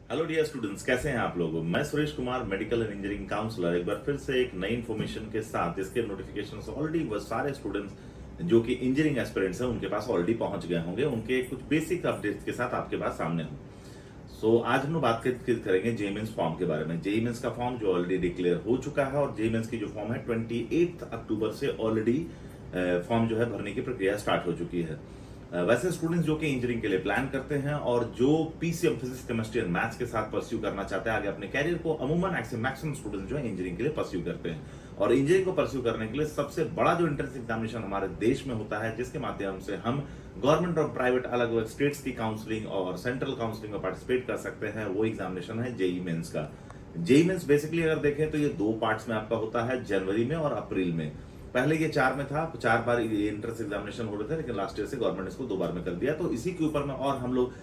Hello dear students, कैसे हैं आप लोग। मैं Suresh Kumar, medical and engineering counsellor, एक बार फिर से एक नई इन्फॉर्मेशन के साथ जिसके नोटिफिकेशन ऑलरेडी वो सारे स्टूडेंट्स जो कि इंजीनियरिंग एस्पिरेंट्स हैं उनके पास ऑलरेडी पहुंच गए होंगे, उनके कुछ बेसिक अपडेट्स के साथ आपके पास सामने हूं। आज हम लोग बात करेंगे जेई मेंस फॉर्म के बारे में। जेई मेंस का फॉर्म जो ऑलरेडी डिक्लेयर हो चुका है और जेई मेंस की जो फॉर्म है 28 अक्टूबर से ऑलरेडी फॉर्म जो है भरने की प्रक्रिया स्टार्ट हो चुकी है। वैसे स्टूडेंट्स जो कि इंजीनियरिंग के लिए प्लान करते हैं और जो PCM physics chemistry and maths के साथ परस्यू करना चाहते हैं आगे अपने कैरियर को, अमूमन मैक्सिमम स्टूडेंट्स जो है इंजीनियरिंग के लिए परस्यू करते हैं। और इंजीनियरिंग को परस्यू करने के लिए सबसे बड़ा जो एंट्रेंस एग्जामिनेशन हमारे देश में होता है, जिसके माध्यम से हम गवर्नमेंट और प्राइवेट अलग अलग स्टेट्स की काउंसलिंग और सेंट्रल काउंसलिंग में पार्टिसिपेट कर सकते हैं, वो एग्जामिनेशन है जेई मेंस का। जेई मेंस बेसिकली अगर देखें तो ये दो पार्ट्स में आपका होता है, जनवरी में और अप्रैल में। पहले ये 4 में था, 4 बार ये एंट्रेंस एग्जामिनेशन हो रहे थे, लेकिन लास्ट ईयर से गवर्नमेंट इसको 2 बार में कर दिया। तो इसी के ऊपर में और हम लोग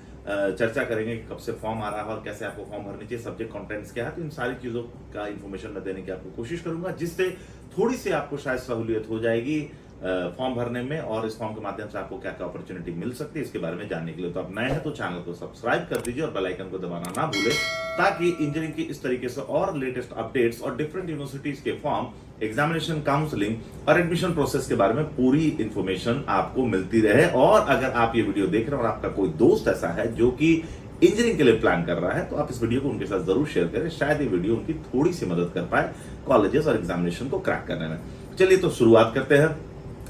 चर्चा करेंगे कि कब से फॉर्म आ रहा है और कैसे आपको फॉर्म भरनी चाहिए, सब्जेक्ट कंटेंट्स क्या है। तो इन सारी चीजों का इंफॉर्मेशन मैं देने की आपको कोशिश करूंगा, जिससे थोड़ी सी आपको शायद सहूलियत हो जाएगी फॉर्म भरने में, और इस फॉर्म के माध्यम से आपको क्या क्या अपॉर्चुनिटी मिल सकती है इसके बारे में जानने के लिए। तो आप नए हैं तो चैनल को सब्सक्राइब कर दीजिए और बेल आइकन को दबाना ना भूलें, ताकि इंजीनियरिंग की इस तरीके से और लेटेस्ट अपडेट्स और डिफरेंट यूनिवर्सिटीज के फॉर्म, एग्जामिनेशन, काउंसलिंग और एडमिशन प्रोसेस के बारे में पूरी इंफॉर्मेशन आपको मिलती रहे। और अगर आप ये वीडियो देख रहे हैं और आपका कोई दोस्त ऐसा है जो कि इंजीनियरिंग के लिए प्लान कर रहा है, तो आप इस वीडियो को उनके साथ जरूर शेयर करें। शायद ये वीडियो उनकी थोड़ी सी मदद कर पाए कॉलेजेस और एग्जामिनेशन को क्रैक करने में। चलिए तो शुरुआत करते हैं।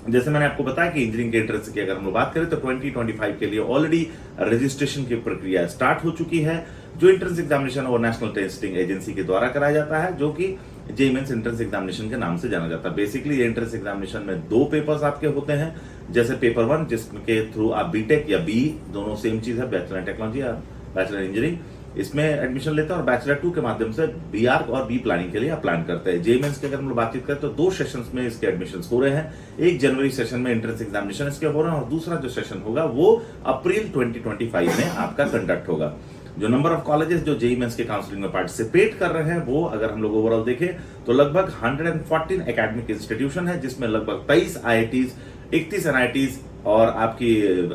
जैसे मैंने आपको बताया कि इंजीनियरिंग के एंट्रेंस की अगर हम लोग बात करें तो 2025 के लिए ऑलरेडी रजिस्ट्रेशन की प्रक्रिया स्टार्ट हो चुकी है। जो एंट्रेंस एग्जामिनेशन है वो नेशनल टेस्टिंग एजेंसी के द्वारा कराया जाता है, जो कि जेईई मेंस एंट्रेंस एग्जामिनेशन के नाम से जाना जाता है। बेसिकली ये एंट्रेंस एग्जामिनेशन में 2 पेपर्स आपके होते हैं। जैसे पेपर 1 जिसके थ्रू आप बीटेक या बी, दोनों सेम चीज है, बैचलर टेक्नोलॉजी या बैचलर इंजीनियरिंग, इसमें एडमिशन लेते हैं। और बैचलर 2 के माध्यम से बीआर और बी प्लानिंग के लिए आप प्लान करते हैं। जेईई मेंस की अगर हम लोग बातचीत करें तो 2 सेशंस में इसके एडमिशंस हो रहे हैं। एक जनवरी सेशन में एंट्रेंस एग्जामिनेशन इसके हो रहे हैं और दूसरा जो सेशन होगा वो अप्रैल 2025 में आपका कंडक्ट होगा। जो नंबर ऑफ कॉलेजेस जो जेईई मेंस के काउंसलिंग में पार्टिसिपेट कर रहे हैं वो अगर हम लोग ओवरऑल देखें तो लगभग 114 एकेडमिक इंस्टीट्यूशन है, जिसमें लगभग 23 आईआईटीज, 31 एनआईटीज और आपकी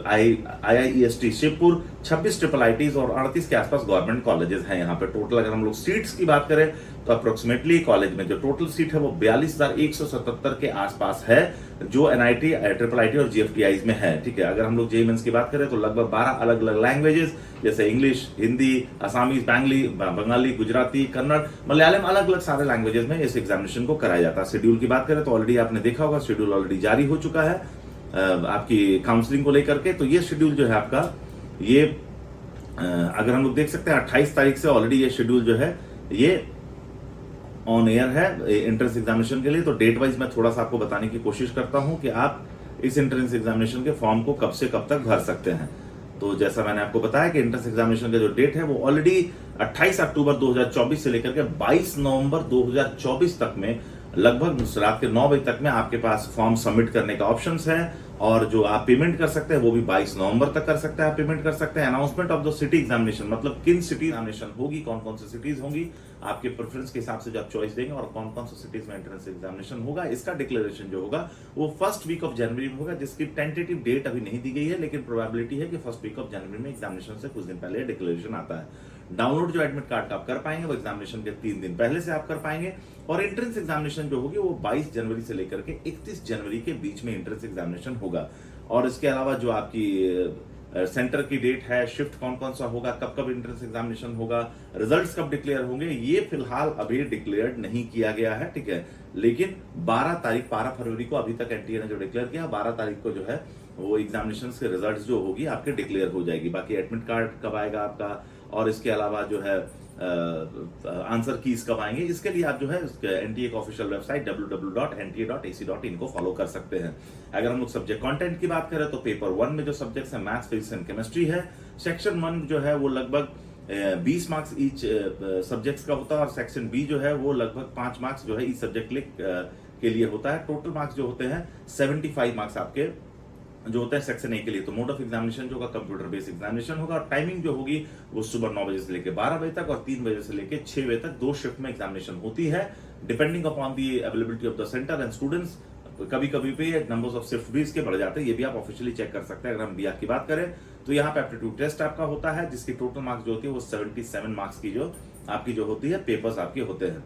आईआईईएसटी शिवपुर, 26 ट्रिपल आईटीज और 38 के आसपास गवर्नमेंट कॉलेजेस हैं यहाँ पे। टोटल अगर हम लोग सीट्स की बात करें तो अप्रोक्सीमेटली कॉलेज में जो टोटल सीट है वो 42,177 के आसपास है, जो एनआईटी, ट्रिपल आईटी और जीएफटीआईज में है। ठीक है, अगर हम लोग जेईई मेंस की बात करें तो लगभग 12 अलग अलग लैंग्वेजेस जैसे इंग्लिश, हिंदी, असामीज, बंगाली, गुजराती, कन्नड़, मलयालम, अलग अलग सारे लैंग्वेजेस में इस एग्जामिनेशन को कराया जाता है। शेड्यूल की बात करें तो ऑलरेडी आपने देखा होगा, शेड्यूल ऑलरेडी जारी हो चुका है आपकी काउंसलिंग को लेकर के। तो ये शेड्यूल जो है आपका, ये अगर हम लोग देख सकते हैं 28 तारीख से ऑलरेडी ये शेड्यूल जो है ये ऑन एयर है एंट्रेंस एग्जामिनेशन के लिए। तो डेट वाइज मैं थोड़ा सा आपको बताने की कोशिश करता हूं कि आप इस एंट्रेंस एग्जामिनेशन के फॉर्म को कब से कब तक भर सकते हैं। तो जैसा मैंने आपको बताया कि एंट्रेंस एग्जामिनेशन का जो डेट है वो ऑलरेडी 28 अक्टूबर 2024 से लेकर के 22 नवंबर 2024 तक में लगभग रात के 9 बजे तक में आपके पास फॉर्म सबमिट करने का ऑप्शंस है। और जो आप पेमेंट कर सकते हैं वो भी 22 नवंबर तक कर सकते हैं, आप पेमेंट कर सकते हैं। Announcement of the city examination, मतलब किन सिटी एग्जामिनेशन होगी, कौन कौन सी सिटीज होंगी, आपके प्रेफरेंस के हिसाब से जो आप चॉइस देंगे और कौन कौन सी सिटीज में एंट्रेंस एग्जामिनेशन होगा, इसका डिक्लेरेशन जो होगा वो फर्स्ट वीक ऑफ जनवरी में होगा, जिसकी टेंटेटिव डेट अभी नहीं दी गई है, लेकिन प्रोबेबिलिटी है कि फर्स्ट वीक ऑफ जनवरी में एग्जामिनेशन से कुछ दिन पहले डिक्लेरेशन आता है। डाउनलोड जो एडमिट कार्ड का आप कर पाएंगे वो एग्जामिनेशन के 3 दिन पहले से आप कर पाएंगे। और एंट्रेंस एग्जामिनेशन जो होगी वो 22 जनवरी से लेकर के 31 जनवरी के बीच में एंट्रेंस एग्जामिनेशन होगा। और इसके अलावा जो आपकी सेंटर की डेट है, शिफ्ट कौन कौन सा होगा, कब कब एंट्रेंस एग्जामिनेशन होगा, रिजल्ट्स कब डिक्लेयर होंगे, ये फिलहाल अभी डिक्लेयर नहीं किया गया है। ठीक है, लेकिन 12 फरवरी को अभी तक एनटीए ने जो डिक्लेयर किया, 12 तारीख को जो है वो एग्जामिनेशन के रिजल्ट जो होगी आपके डिक्लेयर हो जाएगी। बाकी एडमिट कार्ड कब आएगा आपका, और इसके अलावा जो है आंसर कीज कब आएंगे, इसके लिए आप जो है एनटीए का ऑफिशियल वेबसाइट www.nta.ac.in को फॉलो कर सकते हैं। अगर हम लोग सब्जेक्ट कंटेंट की बात करें तो पेपर 1 में जो सब्जेक्ट्स है मैथ्स, फिजिक्स एंड केमिस्ट्री है। सेक्शन 1 जो है वो लगभग 20 मार्क्स ईच सब्जेक्ट्स का होता है, और सेक्शन बी जो है वो लगभग 5 मार्क्स जो है इस सब्जेक्ट के लिए होता है। टोटल मार्क्स जो होते हैं 75 मार्क्स आपके जो होता है सेक्शन ए के लिए। तो मोड ऑफ एग्जामिनेशन जो होगा कंप्यूटर बेस्ड एग्जामिनेशन होगा, और टाइमिंग जो होगी वो सुबह 9 बजे से लेकर 12 बजे तक और 3 बजे से लेकर 6 बजे तक 2 शिफ्ट में एग्जामिनेशन होती है, depending upon the availability of the centre and students. कभी कभी पे नंबर्स ऑफ शिफ्ट भी इसके बढ़ जाते हैं, ये भी आप ऑफिशियली चेक कर सकते हैं। अगर हम बीआर की बात करें तो यहाँ पे एप्टीट्यूड टेस्ट आपका होता है, जिसकी टोटल मार्क्स जो होती है वो 77 मार्क्स की जो आपकी जो होती है पेपर्स आपके होते हैं।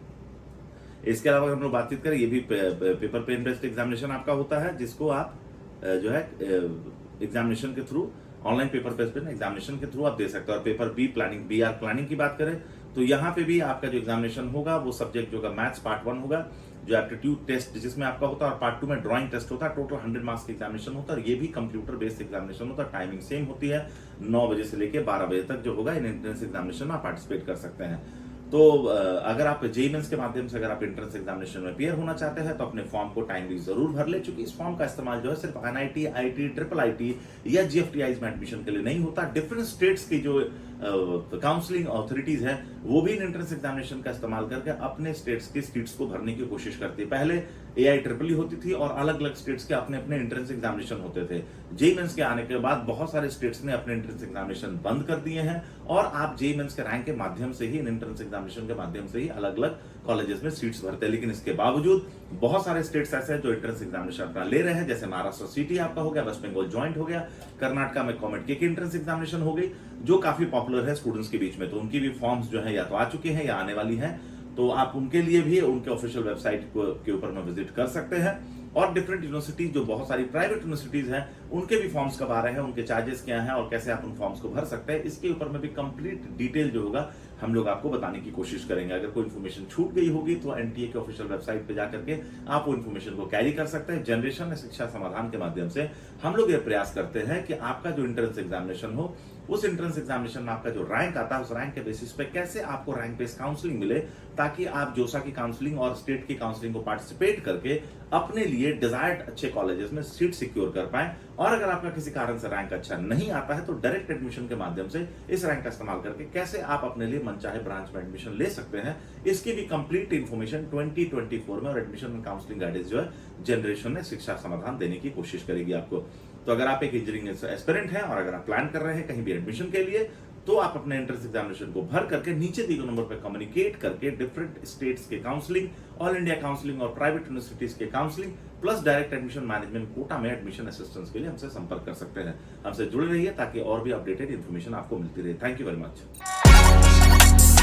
इसके अलावा अगर हम लोग बातचीत करें, ये भी पेपर पेन बेस्ड एग्जामिनेशन आपका होता है, जिसको आप जो है एग्जामिनेशन के through, online paper based examination के थ्रू आप दे सकते हो। और paper B planning, BR planning की बात करें तो यहाँ पे भी आपका जो एग्जामिनेशन होगा वो सब्जेक्ट जो होगा मैथ्स पार्ट 1 होगा, जो एप्टीट्यूड टेस्ट जिसमें आपका होता है, और पार्ट 2 में ड्राइंग टेस्ट होता है। टोटल 100 मार्क्स का एग्जामिनेशन होता है और ये भी कंप्यूटर बेस्ड एग्जामिनेशन होता है। टाइमिंग सेम होती है, 9 बजे से लेकर 12 बजे तक जो होगा इन एंट्रेंस एग्जामिनेशन में आप पार्टिसिपेट कर सकते हैं। तो अगर आप जेईई मेंस के माध्यम से अगर आप एंट्रेंस एग्जामिनेशन में अपीयर होना चाहते हैं तो अपने फॉर्म को टाइमली जरूर भर ले, चूंकि इस फॉर्म का इस्तेमाल जो है सिर्फ NIT, IIT, IIIT या GFTIs में एडमिशन के लिए नहीं होता। डिफरेंट स्टेट्स की जो काउंसलिंग अथॉरिटीज है वो भी इन एंट्रेंस एग्जामिनेशन का इस्तेमाल करके अपने स्टेट्स की सीट्स को भरने की कोशिश करती है। पहले AIEEE होती थी और अलग अलग स्टेट्स के अपने अपने एंट्रेंस एग्जामिनेशन होते थे। जेईई मेंस के आने के बाद बहुत सारे स्टेट्स ने अपने एंट्रेंस एग्जामिनेशन बंद कर दिए हैं और आप जेईई मेंस के रैंक के माध्यम से ही, इन एंट्रेंस एग्जामिनेशन के माध्यम से ही अलग अलग कॉलेजेस में सीट्स भरते हैं। लेकिन इसके बावजूद बहुत सारे स्टेट्स ऐसे हैं जो एंट्रेंस एग्जामिनेशन अपना ले रहे हैं, जैसे महाराष्ट्र सिटी आपका हो गया, वेस्ट बंगाल जॉइंट हो गया, कर्नाटका में कॉमेट के एंट्रेंस एग्जामिनेशन हो गई, जो काफी पॉपुलर है स्टूडेंट्स के बीच में। तो उनकी भी फॉर्म्स जो है या तो आ चुके हैं या आने वाली हैं, तो आप उनके लिए भी उनके ऑफिशियल वेबसाइट के ऊपर में विजिट कर सकते हैं। और डिफरेंट यूनिवर्सिटीज, जो बहुत सारी प्राइवेट यूनिवर्सिटीज हैं, उनके भी फॉर्म्स कब आ रहे हैं, उनके चार्जेस क्या हैं और कैसे आप उन फॉर्म्स को भर सकते हैं, इसके ऊपर में भी कंप्लीट डिटेल जो होगा हम लोग आपको बताने की कोशिश करेंगे। अगर कोई इन्फॉर्मेशन छूट गई होगी तो NTA के ऑफिशियल वेबसाइट पे जाकर के आप वो इन्फॉर्मेशन को कैरी कर सकते हैं। जनरेशन शिक्षा समाधान के माध्यम से हम लोग ये प्रयास करते हैं कि आपका जो एंट्रेंस एग्जामिनेशन हो, उस एंट्रेंस एग्जामिनेशन में आपका जो रैंक आता है, उस रैंक के बेसिस पे कैसे आपको रैंक बेस्ड काउंसलिंग मिले, ताकि आप जोसा की काउंसलिंग और स्टेट की काउंसलिंग को पार्टिसिपेट करके अपने लिए डिजायर्ड अच्छे कॉलेजेस में सीट सिक्योर कर पाए। और अगर आपका किसी कारण से रैंक अच्छा नहीं आता है तो डायरेक्ट एडमिशन के माध्यम से इस रैंक का इस्तेमाल करके कैसे आप अपने लिए मनचाहे ब्रांच में एडमिशन ले सकते हैं, इसकी भी कंप्लीट इंफॉर्मेशन 2024 में और एडमिशन एंड काउंसलिंग गाइडेंस जो है जनरेशन ने शिक्षा समाधान देने की कोशिश करेगी आपको। तो अगर आप एक इंजीनियरिंग एस्पिरेंट हैं और अगर आप प्लान कर रहे हैं कहीं भी एडमिशन के लिए, तो आप अपने एंट्रेंस एग्जामिनेशन को भर करके नीचे दिए गए नंबर पर कम्युनिकेट करके डिफरेंट स्टेट्स के काउंसलिंग, ऑल इंडिया काउंसलिंग और प्राइवेट यूनिवर्सिटीज के counselling plus direct admission management quota में एडमिशन असिस्टेंस के लिए हमसे संपर्क कर सकते हैं। हमसे जुड़े रहिए ताकि और भी अपडेटेड इन्फॉर्मेशन आपको मिलती रहे। Thank you very much.